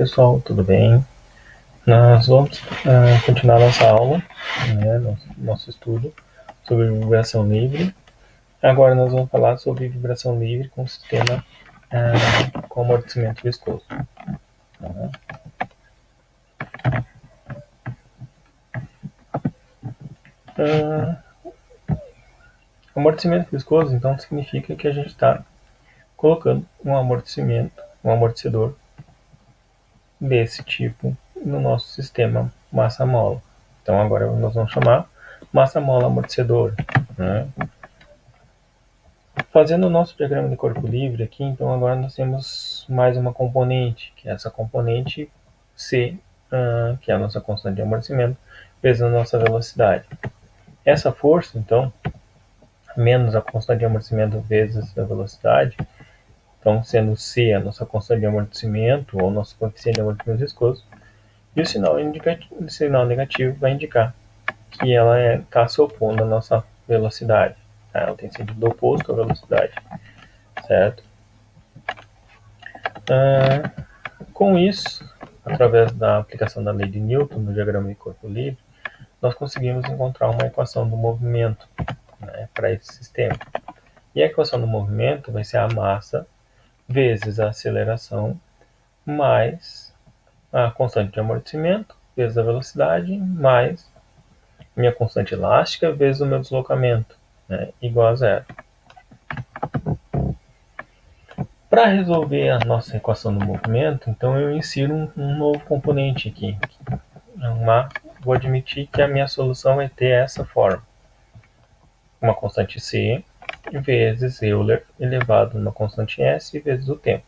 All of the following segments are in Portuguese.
pessoal, tudo bem? Nós vamos continuar nossa aula, nosso estudo sobre vibração livre. Agora nós vamos falar sobre vibração livre com sistema com amortecimento viscoso. Amortecimento viscoso, então, significa que a gente está colocando um amortecedor desse tipo no nosso sistema massa-mola. Então agora nós vamos chamar massa-mola amortecedor. Fazendo o nosso diagrama de corpo livre aqui, então agora nós temos mais uma componente, que é essa componente C, que é a nossa constante de amortecimento, vezes a nossa velocidade. Essa força, então, menos a constante de amortecimento vezes a velocidade, então sendo C a nossa constante de amortecimento, ou nosso coeficiente de amortecimento viscoso, e o sinal negativo vai indicar que ela está se opondo à nossa velocidade. Tá? Ela tem sentido oposto à velocidade, certo? Com isso, através da aplicação da lei de Newton no diagrama de corpo livre, nós conseguimos encontrar uma equação do movimento para esse sistema. E a equação do movimento vai ser a massa vezes a aceleração mais a constante de amortecimento vezes a velocidade mais minha constante elástica vezes o meu deslocamento, igual a zero. Para resolver a nossa equação do movimento, então eu insiro um novo componente aqui. Vou admitir que a minha solução vai ter essa forma. Uma constante C vezes Euler elevado a uma constante S vezes o tempo.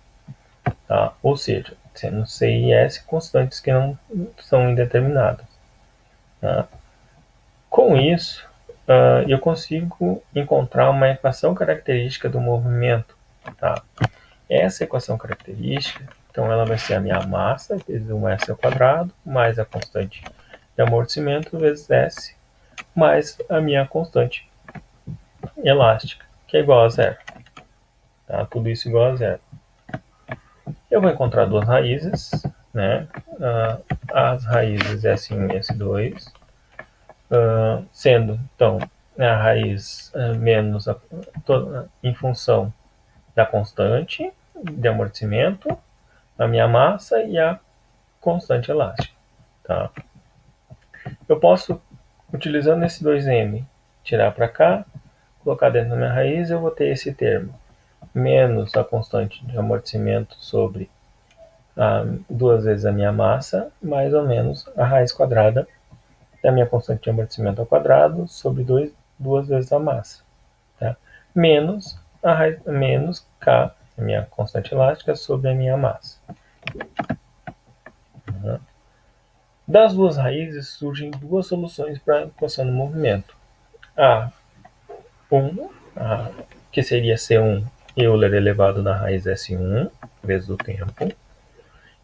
Tá? Ou seja, sendo C e S constantes que não são indeterminadas. Tá? Com isso, eu consigo encontrar uma equação característica do movimento. Tá? Essa equação característica, então ela vai ser a minha massa vezes 1s ao quadrado, mais a constante de amortecimento vezes S, mais a minha constante elástica, que é igual a zero. Tá? Tudo isso igual a zero. Eu vou encontrar duas raízes, as raízes S1 e S2, sendo, então, a raiz menos em função da constante de amortecimento, a minha massa e a constante elástica. Tá? Eu posso, utilizando esse 2m, tirar para cá, colocar dentro da minha raiz, eu vou ter esse termo, menos a constante de amortecimento sobre duas vezes a minha massa, mais ou menos a raiz quadrada da minha constante de amortecimento ao quadrado sobre duas vezes a massa. Tá? Menos K, a minha constante elástica, sobre a minha massa. Das duas raízes surgem duas soluções para a equação do movimento. A1, que seria C1 Euler elevado na raiz S1 vezes o tempo,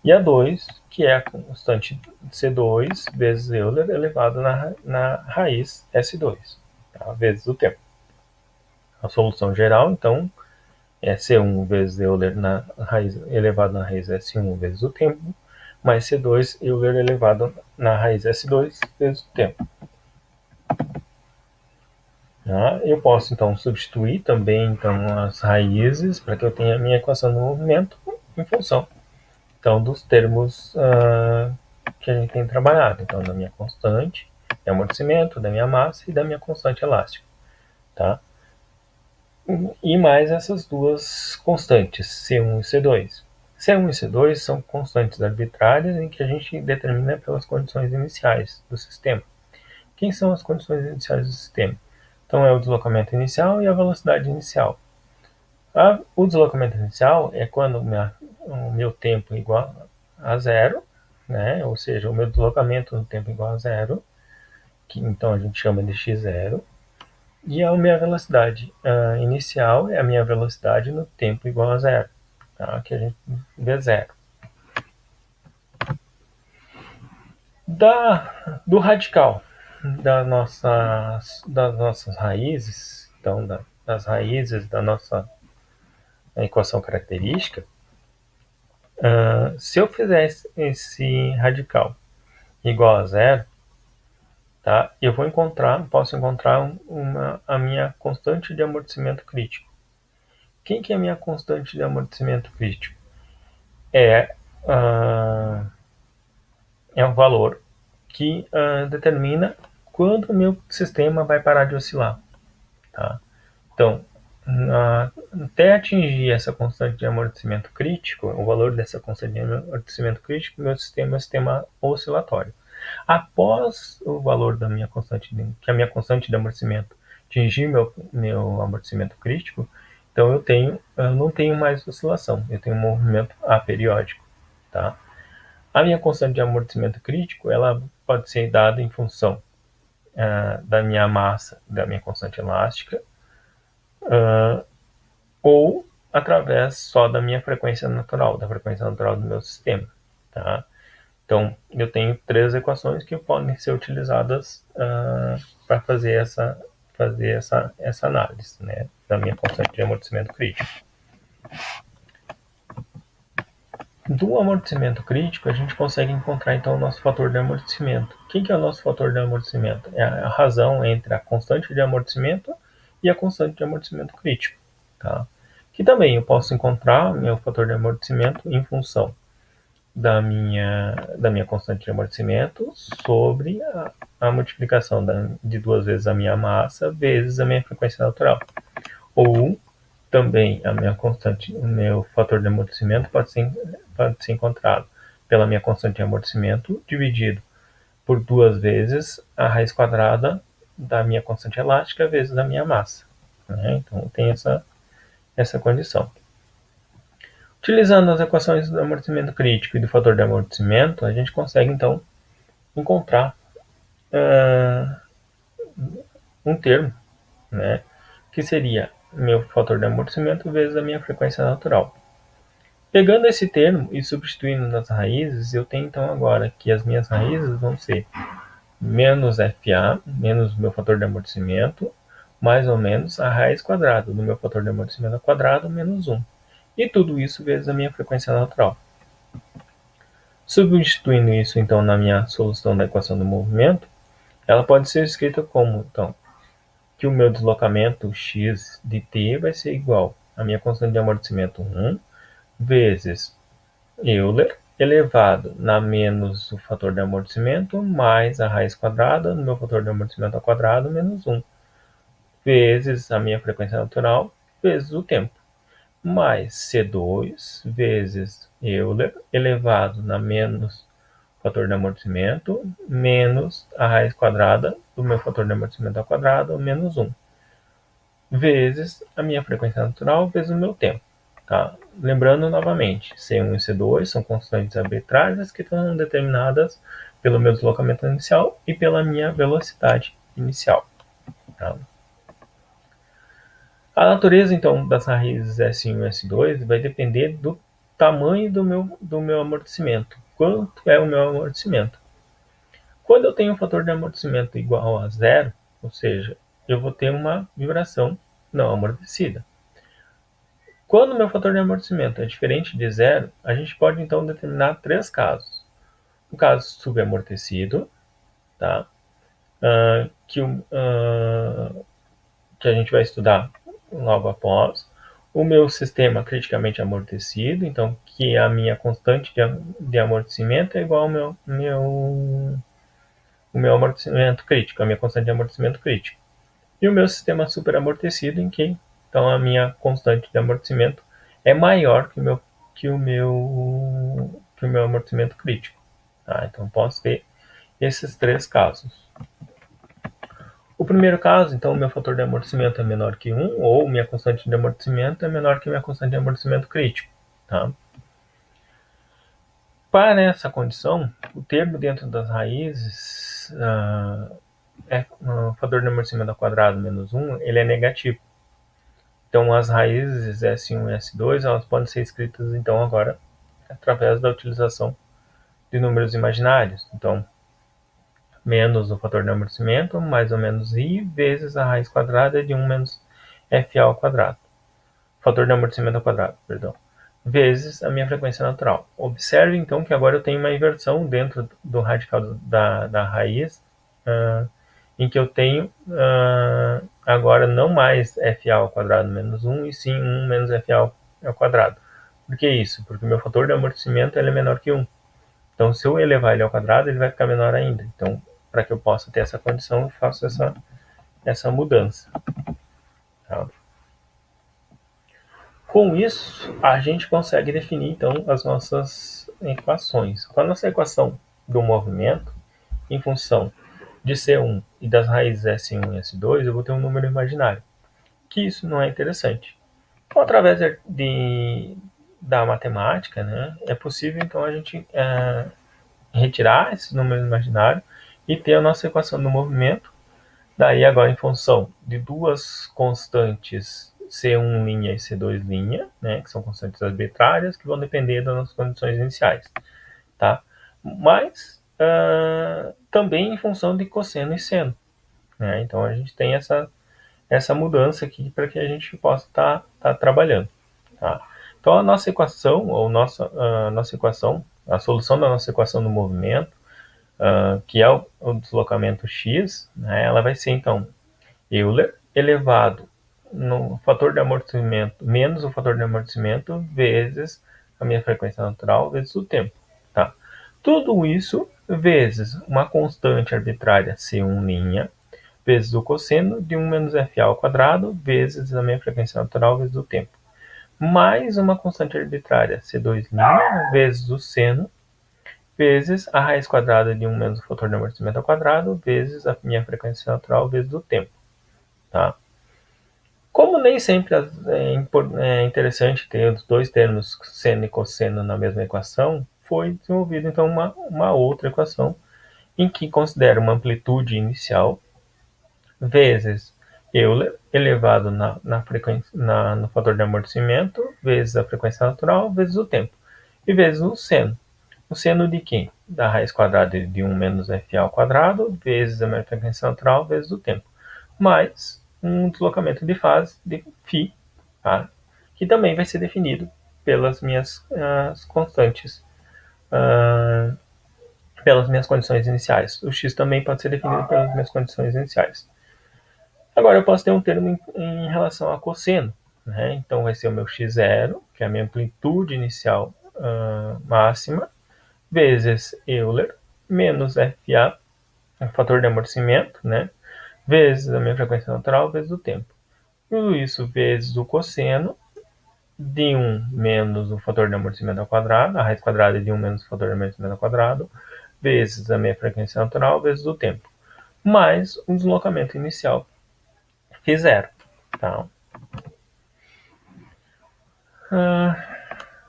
e a 2, que é a constante C2 vezes Euler elevado na raiz S2, tá? Vezes o tempo. A solução geral, então, é C1 vezes Euler elevado na raiz S1 vezes o tempo, mais C2 Euler elevado na raiz S2 vezes o tempo. Eu posso, então, substituir também as raízes para que eu tenha a minha equação do movimento em função então, dos termos que a gente tem trabalhado. Então, da minha constante de amortecimento, da minha massa e da minha constante elástica. Tá? E mais essas duas constantes, C1 e C2. C1 e C2 são constantes arbitrárias em que a gente determina pelas condições iniciais do sistema. Quem são as condições iniciais do sistema? Então, é o deslocamento inicial e a velocidade inicial. O deslocamento inicial é quando o meu tempo é igual a zero, ou seja, o meu deslocamento no tempo é igual a zero, que então a gente chama de x0, e a minha velocidade inicial é a minha velocidade no tempo igual a zero, tá? Que a gente vê zero. Do radical das nossas raízes, então das raízes da nossa equação característica, Se eu fizer esse radical igual a zero, tá? Eu posso encontrar a minha constante de amortecimento crítico. Quem que é a minha constante de amortecimento crítico? É, é um valor que determina quando o meu sistema vai parar de oscilar. Tá? Então, até atingir essa constante de amortecimento crítico, o valor dessa constante de amortecimento crítico, meu sistema é um sistema oscilatório. Após o valor da minha constante, que a minha constante de amortecimento atingir meu amortecimento crítico, então eu não tenho mais oscilação, eu tenho um movimento aperiódico, tá? A minha constante de amortecimento crítico, ela pode ser dada em função da minha massa, da minha constante elástica, ou através só da minha frequência natural, da frequência natural do meu sistema, tá? Então, eu tenho três equações que podem ser utilizadas para fazer essa análise, né, da minha constante de amortecimento crítico. Do amortecimento crítico, a gente consegue encontrar, então, o nosso fator de amortecimento. O que é o nosso fator de amortecimento? É a razão entre a constante de amortecimento e a constante de amortecimento crítico. Tá? Que também eu posso encontrar meu fator de amortecimento em função da minha constante de amortecimento sobre a multiplicação de duas vezes a minha massa vezes a minha frequência natural. Ou também a minha constante, o meu fator de amortecimento pode ser encontrado pela minha constante de amortecimento dividido por duas vezes a raiz quadrada da minha constante elástica vezes a minha massa. Né? Então tem essa condição. Utilizando as equações do amortecimento crítico e do fator de amortecimento, a gente consegue então encontrar um termo, né, que seria meu fator de amortecimento vezes a minha frequência natural. Pegando esse termo e substituindo nas raízes, eu tenho então agora que as minhas raízes vão ser menos FA, menos o meu fator de amortecimento, mais ou menos a raiz quadrada do meu fator de amortecimento ao quadrado, menos 1. E tudo isso vezes a minha frequência natural. Substituindo isso, então, na minha solução da equação do movimento, ela pode ser escrita como, então, que o meu deslocamento x de t vai ser igual à minha constante de amortecimento 1 vezes Euler elevado na menos o fator de amortecimento mais a raiz quadrada do meu fator de amortecimento ao quadrado menos 1 vezes a minha frequência natural vezes o tempo mais C2 vezes Euler elevado na menos fator de amortecimento menos a raiz quadrada do meu fator de amortecimento ao quadrado menos 1 vezes a minha frequência natural vezes o meu tempo. Tá? Lembrando novamente, C1 e C2 são constantes arbitrárias que estão determinadas pelo meu deslocamento inicial e pela minha velocidade inicial. Tá? A natureza, então, das raízes S1 e S2 vai depender do tamanho do meu amortecimento. Quanto é o meu amortecimento? Quando eu tenho um fator de amortecimento igual a zero, ou seja, eu vou ter uma vibração não amortecida. Quando o meu fator de amortecimento é diferente de zero, a gente pode então determinar três casos. O caso subamortecido, tá? Que a gente vai estudar logo após. O meu sistema criticamente amortecido, então que a minha constante de amortecimento é igual ao o meu amortecimento crítico, a minha constante de amortecimento crítico. E o meu sistema superamortecido, em que então a minha constante de amortecimento é maior que o meu amortecimento crítico. Tá? Então posso ter esses três casos. O primeiro caso, então, o meu fator de amortecimento é menor que 1, ou minha constante de amortecimento é menor que minha constante de amortecimento crítico. Tá? Para essa condição, o termo dentro das raízes é o fator de amortecimento ao quadrado menos 1, ele é negativo. Então, as raízes S1 e S2, elas podem ser escritas, então, agora, através da utilização de números imaginários. Então, menos o fator de amortecimento, mais ou menos I, vezes a raiz quadrada de 1 menos FA ao quadrado. Fator de amortecimento ao quadrado, perdão. vezes a minha frequência natural. Observe, então, que agora eu tenho uma inversão dentro do radical da raiz, em que eu tenho agora não mais FA ao quadrado menos 1, e sim 1 menos FA ao quadrado. Por que isso? Porque o meu fator de amortecimento ele é menor que 1. Então, se eu elevar ele ao quadrado, ele vai ficar menor ainda. Então, para que eu possa ter essa condição, eu faço essa mudança. Tá? Com isso, a gente consegue definir, então, as nossas equações. Com a nossa equação do movimento, em função de C1 e das raízes S1 e S2, eu vou ter um número imaginário, que isso não é interessante. Então, através da matemática, né, é possível, então, a gente retirar esse número imaginário e ter a nossa equação do movimento. Daí, agora, em função de duas constantes C1' e C2', né, que são constantes arbitrárias, que vão depender das nossas condições iniciais. Tá? Mas também em função de cosseno e seno. Né? Então, a gente tem essa mudança aqui para que a gente possa estar trabalhando. Tá? Então, a nossa equação, a solução da nossa equação do movimento, que é o deslocamento x, né, ela vai ser, então, Euler elevado no fator de amortecimento menos o fator de amortecimento vezes a minha frequência natural vezes o tempo. Tá? Tudo isso vezes uma constante arbitrária C1' vezes o cosseno de 1 menos FA ao quadrado vezes a minha frequência natural vezes o tempo. Mais uma constante arbitrária C2' vezes o seno vezes a raiz quadrada de 1 menos o fator de amortecimento ao quadrado vezes a minha frequência natural vezes o tempo. Tá? Como nem sempre é interessante ter os dois termos seno e cosseno na mesma equação, foi desenvolvida então uma outra equação em que considera uma amplitude inicial vezes Euler elevado no fator de amortecimento vezes a frequência natural vezes o tempo e vezes o seno. O seno de quê? Da raiz quadrada de 1 menos FA ao quadrado vezes a minha frequência natural vezes o tempo, mais um deslocamento de fase de φ, tá? Que também vai ser definido pelas minhas constantes, pelas minhas condições iniciais. O x também pode ser definido pelas minhas condições iniciais. Agora eu posso ter um termo em relação a cosseno, né? Então vai ser o meu x0, que é a minha amplitude inicial máxima, vezes Euler, menos FA, fator de amortecimento, né? Vezes a minha frequência natural, vezes o tempo. Tudo isso vezes o cosseno de 1 menos o fator de amortecimento ao quadrado, a raiz quadrada de 1 menos o fator de amortecimento ao quadrado, vezes a minha frequência natural, vezes o tempo, mais o deslocamento inicial, φ0. Tá?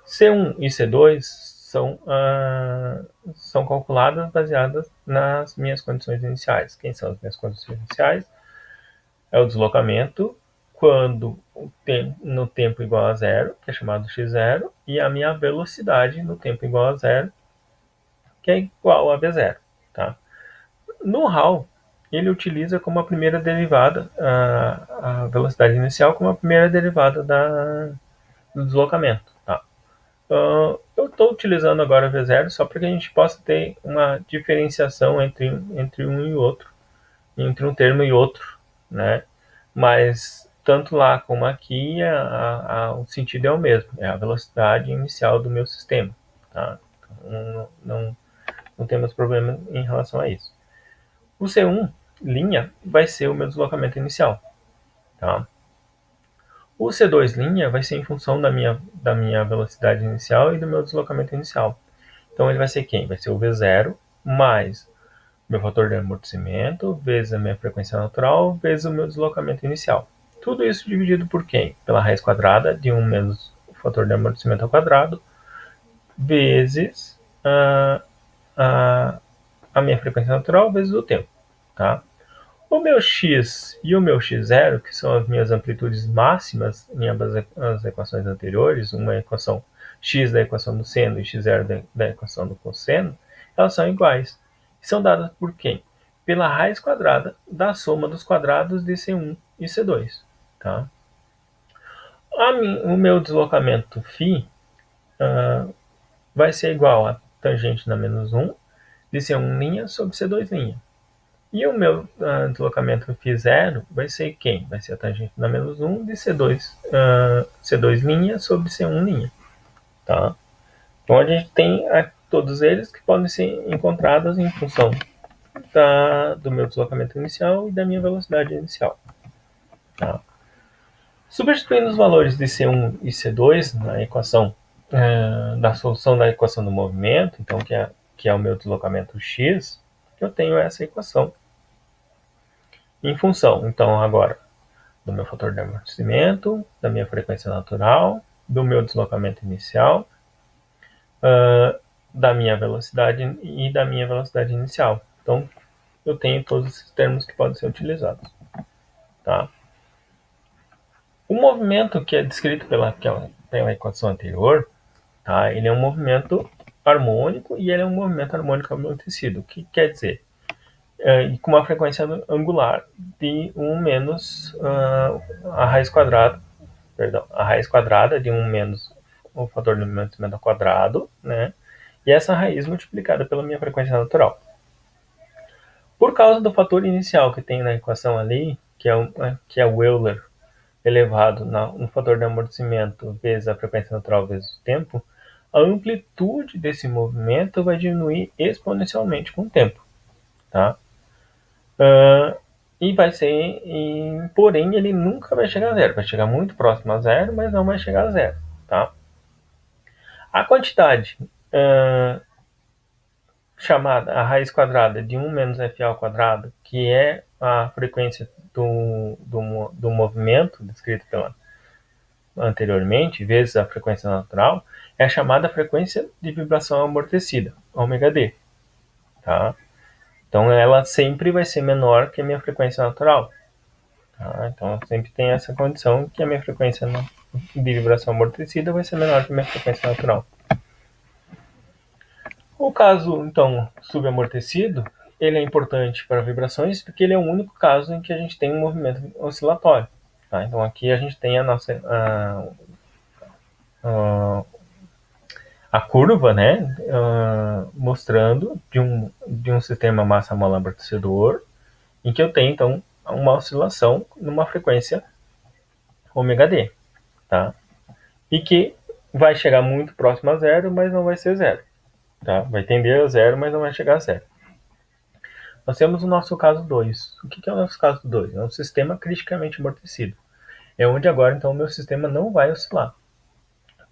C1 e C2 são calculadas baseadas nas minhas condições iniciais. Quem são as minhas condições iniciais? É o deslocamento quando no tempo igual a zero, que é chamado x0, e a minha velocidade no tempo igual a zero, que é igual a v0. Tá? No HAL, ele utiliza como a primeira derivada, a velocidade inicial como a primeira derivada do deslocamento. Tá? Eu estou utilizando agora v0 só para que a gente possa ter uma diferenciação entre um e outro, entre um termo e outro, né? Mas tanto lá como aqui o sentido é o mesmo, é a velocidade inicial do meu sistema. Tá? Então, não temos problema em relação a isso. O C1 linha vai ser o meu deslocamento inicial. Tá? O C2 linha vai ser em função da minha velocidade inicial e do meu deslocamento inicial. Então ele vai ser quem? Vai ser o V0 mais meu fator de amortecimento vezes a minha frequência natural vezes o meu deslocamento inicial. Tudo isso dividido por quem? Pela raiz quadrada de 1 menos o fator de amortecimento ao quadrado vezes a minha frequência natural vezes o tempo. Tá? O meu x e o meu x0, que são as minhas amplitudes máximas em ambas as equações anteriores, uma equação x da equação do seno e x0 da equação do cosseno, elas são iguais. E são dadas por quem? Pela raiz quadrada da soma dos quadrados de C1 e C2. Tá? O meu deslocamento φ vai ser igual a tangente na menos 1 de C1' sobre C2'. E o meu deslocamento φ0 vai ser quem? Vai ser a tangente na menos 1 de C2' sobre C1'. Tá? Então a gente tem todos eles que podem ser encontrados em função do meu deslocamento inicial e da minha velocidade inicial. Tá? Substituindo os valores de C1 e C2 na equação da solução da equação do movimento, então que é o meu deslocamento x, eu tenho essa equação em função, então, agora, do meu fator de amortecimento, da minha frequência natural, do meu deslocamento inicial, da minha velocidade e da minha velocidade inicial. Então, eu tenho todos esses termos que podem ser utilizados. Tá? O movimento que é descrito pela equação anterior, tá? Ele é um movimento harmônico e ele é um movimento harmônico amortecido. O que quer dizer? Com uma frequência angular de 1 menos a raiz quadrada, a raiz quadrada de 1 menos o fator de amortecimento ao quadrado, né? E essa raiz multiplicada pela minha frequência natural. Por causa do fator inicial que tem na equação ali, que é o Euler elevado no fator de amortecimento vezes a frequência natural vezes o tempo, a amplitude desse movimento vai diminuir exponencialmente com o tempo. Tá? E vai ser, porém, ele nunca vai chegar a zero. Vai chegar muito próximo a zero, mas não vai chegar a zero. Tá? A quantidade chamada a raiz quadrada de 1 menos FA ao quadrado, que é a frequência do movimento descrito anteriormente, vezes a frequência natural, é a chamada frequência de vibração amortecida, ômega-d. Tá? Então, ela sempre vai ser menor que a minha frequência natural. Tá? Então, sempre tem essa condição que a minha frequência de vibração amortecida vai ser menor que a minha frequência natural. O caso, então, subamortecido, ele é importante para vibrações porque ele é o único caso em que a gente tem um movimento oscilatório. Tá? Então, aqui a gente tem a curva, né, mostrando de um sistema massa-mola amortecedor, em que eu tenho, então, uma oscilação numa frequência ômega-d. Tá? E que vai chegar muito próximo a zero, mas não vai ser zero. Tá? Vai tender a zero, mas não vai chegar a zero. Nós temos o nosso caso 2. O que é o nosso caso 2? É um sistema criticamente amortecido. É onde agora, então, o meu sistema não vai oscilar.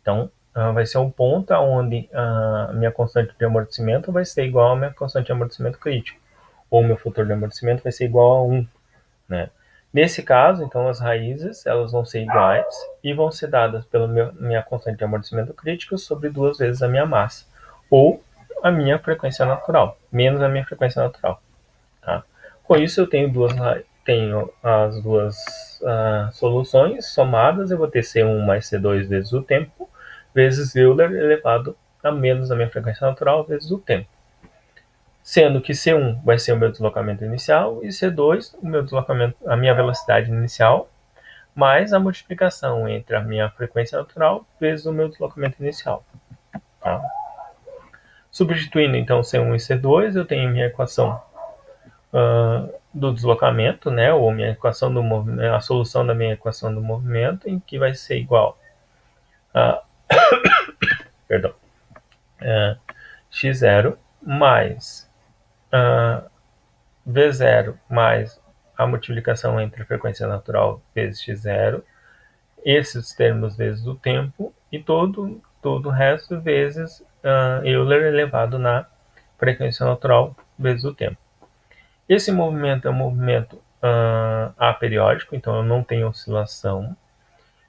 Então, vai ser um ponto onde a minha constante de amortecimento vai ser igual à minha constante de amortecimento crítico. Ou o meu fator de amortecimento vai ser igual a 1. Né? Nesse caso, então, as raízes elas vão ser iguais e vão ser dadas pela minha constante de amortecimento crítico sobre 2 vezes a minha massa. Ou a minha frequência natural, menos a minha frequência natural. Tá? Com isso, eu tenho as duas soluções somadas. Eu vou ter C1 mais C2 vezes o tempo, vezes Euler elevado a menos a minha frequência natural vezes o tempo. Sendo que C1 vai ser o meu deslocamento inicial e C2 a minha velocidade inicial, mais a multiplicação entre a minha frequência natural vezes o meu deslocamento inicial. Tá? Substituindo então C1 e C2, eu tenho minha equação do deslocamento, né, ou minha equação do movimento, a solução da minha equação do movimento, em que vai ser igual a x0 mais v0 mais a multiplicação entre a frequência natural vezes x0, esses termos vezes o tempo, e todo o resto vezes Euler elevado na frequência natural vezes o tempo. Esse movimento é um movimento aperiódico, então eu não tenho oscilação,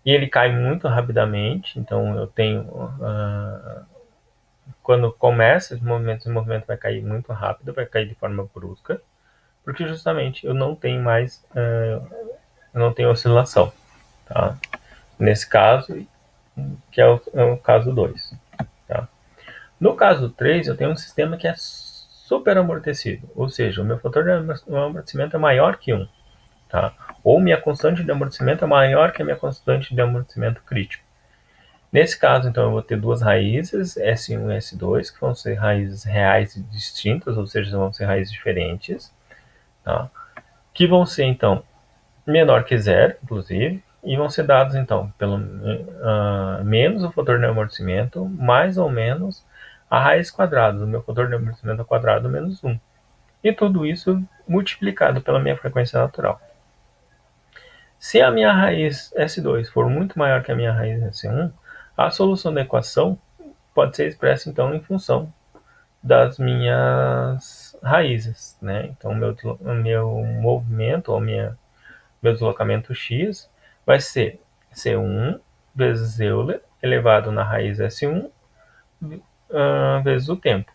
e ele cai muito rapidamente, então eu tenho, quando começa esse movimento vai cair muito rápido, vai cair de forma brusca, porque justamente eu não tenho mais, eu não tenho oscilação, tá? Nesse caso, que é o caso 2. Tá? No caso 3, eu tenho um sistema que é super amortecido, ou seja, o meu fator de amortecimento é maior que 1. Tá? Ou minha constante de amortecimento é maior que a minha constante de amortecimento crítico. Nesse caso, então, eu vou ter duas raízes, S1 e S2, que vão ser raízes reais e distintas, ou seja, vão ser raízes diferentes, tá? Que vão ser, então, menor que zero, inclusive, e vão ser dados, então, pelo menos o fator de amortecimento, mais ou menos a raiz quadrada do meu fator de amortecimento ao quadrado menos 1. E tudo isso multiplicado pela minha frequência natural. Se a minha raiz S2 for muito maior que a minha raiz S1, a solução da equação pode ser expressa, então, em função das minhas raízes, né? Então, o meu movimento, ou meu deslocamento x, vai ser C1 vezes Euler, elevado na raiz S1, vezes o tempo,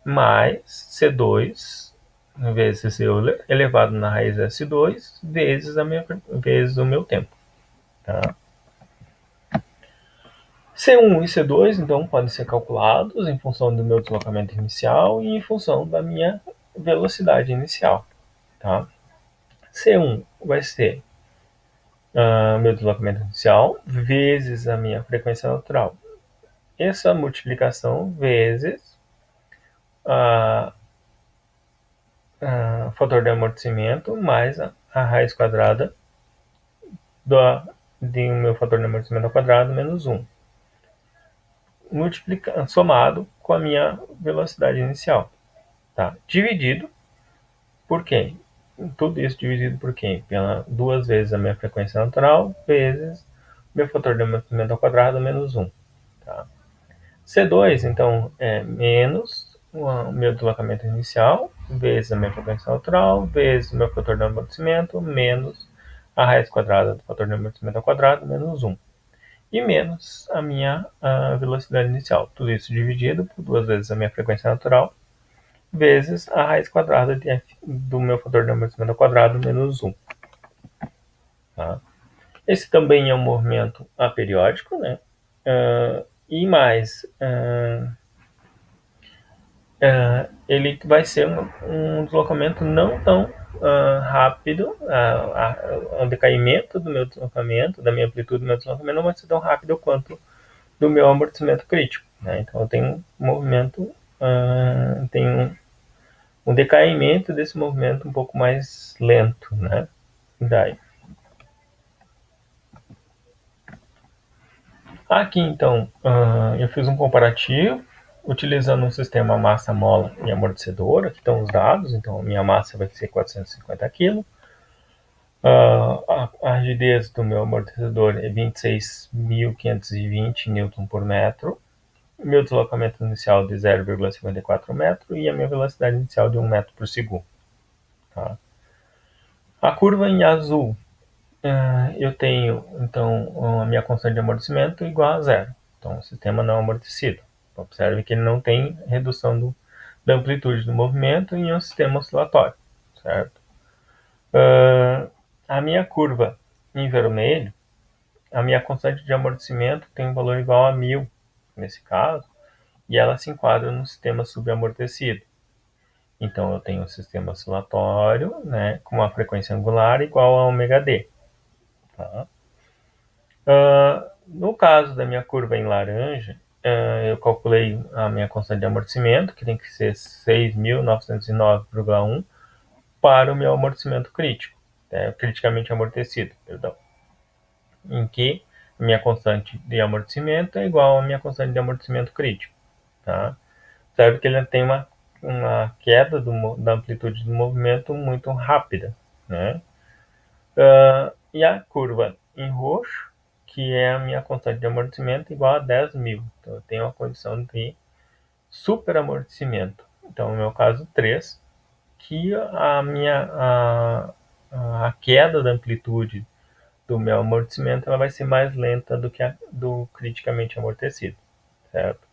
mais C2 vezes Euler, elevado na raiz S2, vezes o meu tempo. Tá? C1 e C2, então, podem ser calculados em função do meu deslocamento inicial e em função da minha velocidade inicial. Tá? C1 vai ser meu deslocamento inicial vezes a minha frequência natural. Essa multiplicação vezes o fator de amortecimento mais a raiz quadrada do meu fator de amortecimento ao quadrado menos 1. Somado com a minha velocidade inicial. Tá? Dividido por quem? Tudo isso dividido por quem? Pela duas vezes a minha frequência natural vezes meu fator de amortecimento ao quadrado menos 1. Tá? C2, então, é menos o meu deslocamento inicial vezes a minha frequência natural vezes o meu fator de amortecimento menos a raiz quadrada do fator de amortecimento ao quadrado menos 1. E menos a minha velocidade inicial. Tudo isso dividido por duas vezes a minha frequência natural vezes a raiz quadrada do meu fator de amortecimento ao quadrado menos 1. Tá? Esse também é um movimento aperiódico, né? E mais, ele vai ser um deslocamento não tão rápido, o decaimento do meu deslocamento, da minha amplitude do meu deslocamento não vai ser tão rápido quanto do meu amortecimento crítico. Né? Então eu tenho um movimento, tenho um decaimento desse movimento um pouco mais lento. Né? Daí. Aqui então eu fiz um comparativo utilizando um sistema massa, mola e amortecedor. Aqui estão os dados, então a minha massa vai ser 450 kg. A rigidez do meu amortecedor é 26.520 Newton por metro. Meu deslocamento inicial de 0,54 metro e a minha velocidade inicial de 1 metro por segundo. Tá? A curva em azul, eu tenho então a minha constante de amortecimento igual a zero. Então o sistema não é amortecido. Observe que ele não tem redução da amplitude do movimento em um sistema oscilatório, certo? A minha curva em vermelho, a minha constante de amortecimento tem um valor igual a 1000, nesse caso, e ela se enquadra no sistema subamortecido. Então eu tenho um sistema oscilatório, né, com uma frequência angular igual a ω/d. Tá? No caso da minha curva em laranja, eu calculei a minha constante de amortecimento, que tem que ser 6.909,1 para o meu amortecimento crítico, criticamente amortecido, perdão, em que a minha constante de amortecimento é igual à minha constante de amortecimento crítico. Tá? Observe que ele tem uma queda da amplitude do movimento muito rápida. Né? E a curva em roxo, que é a minha constante de amortecimento, igual a 10.000. Então eu tenho uma condição de superamortecimento. Então, no meu caso 3, que a queda da amplitude do meu amortecimento ela vai ser mais lenta do que a do criticamente amortecido, certo?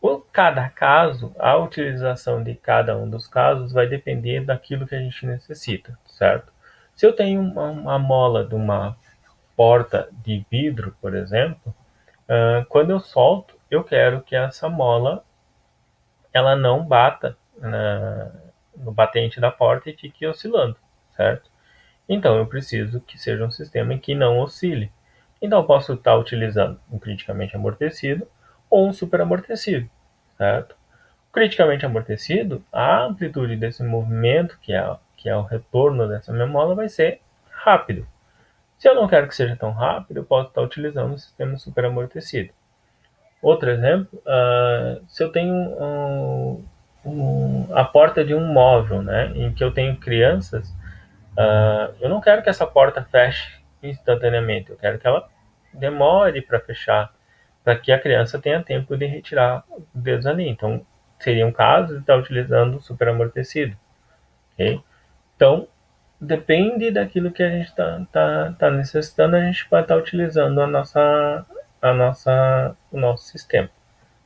Por cada caso, a utilização de cada um dos casos vai depender daquilo que a gente necessita, certo? Se eu tenho uma mola de uma porta de vidro, por exemplo, quando eu solto, eu quero que essa mola ela não bata no batente da porta e fique oscilando, certo? Então eu preciso que seja um sistema que não oscile, Então eu posso estar utilizando um criticamente amortecido ou um superamortecido, certo? O criticamente amortecido, a amplitude desse movimento, que é o retorno dessa memória, vai ser rápido. Se eu não quero que seja tão rápido, eu posso estar utilizando o sistema superamortecido. Outro exemplo, se eu tenho a porta de um móvel, né, em que eu tenho crianças, eu não quero que essa porta feche instantaneamente, eu quero que ela demore para fechar, para que a criança tenha tempo de retirar os dedos ali. Então, seria um caso de estar utilizando o superamortecido. Okay? Então, depende daquilo que a gente está necessitando, a gente vai estar utilizando o nosso sistema,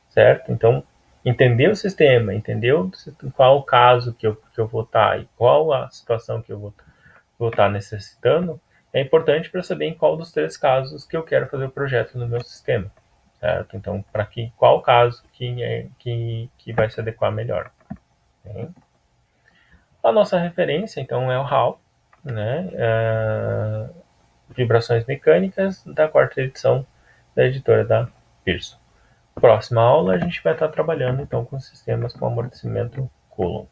certo? Então, entender o sistema, entender qual o caso que eu vou estar e qual a situação que eu vou estar necessitando, é importante para saber em qual dos três casos que eu quero fazer o projeto no meu sistema, certo? Então, qual caso que vai se adequar melhor. Okay? A nossa referência, então, é o HAL, né? Vibrações Mecânicas, da quarta edição da editora da Pearson. Próxima aula, a gente vai estar trabalhando, então, com sistemas com amortecimento Coulomb.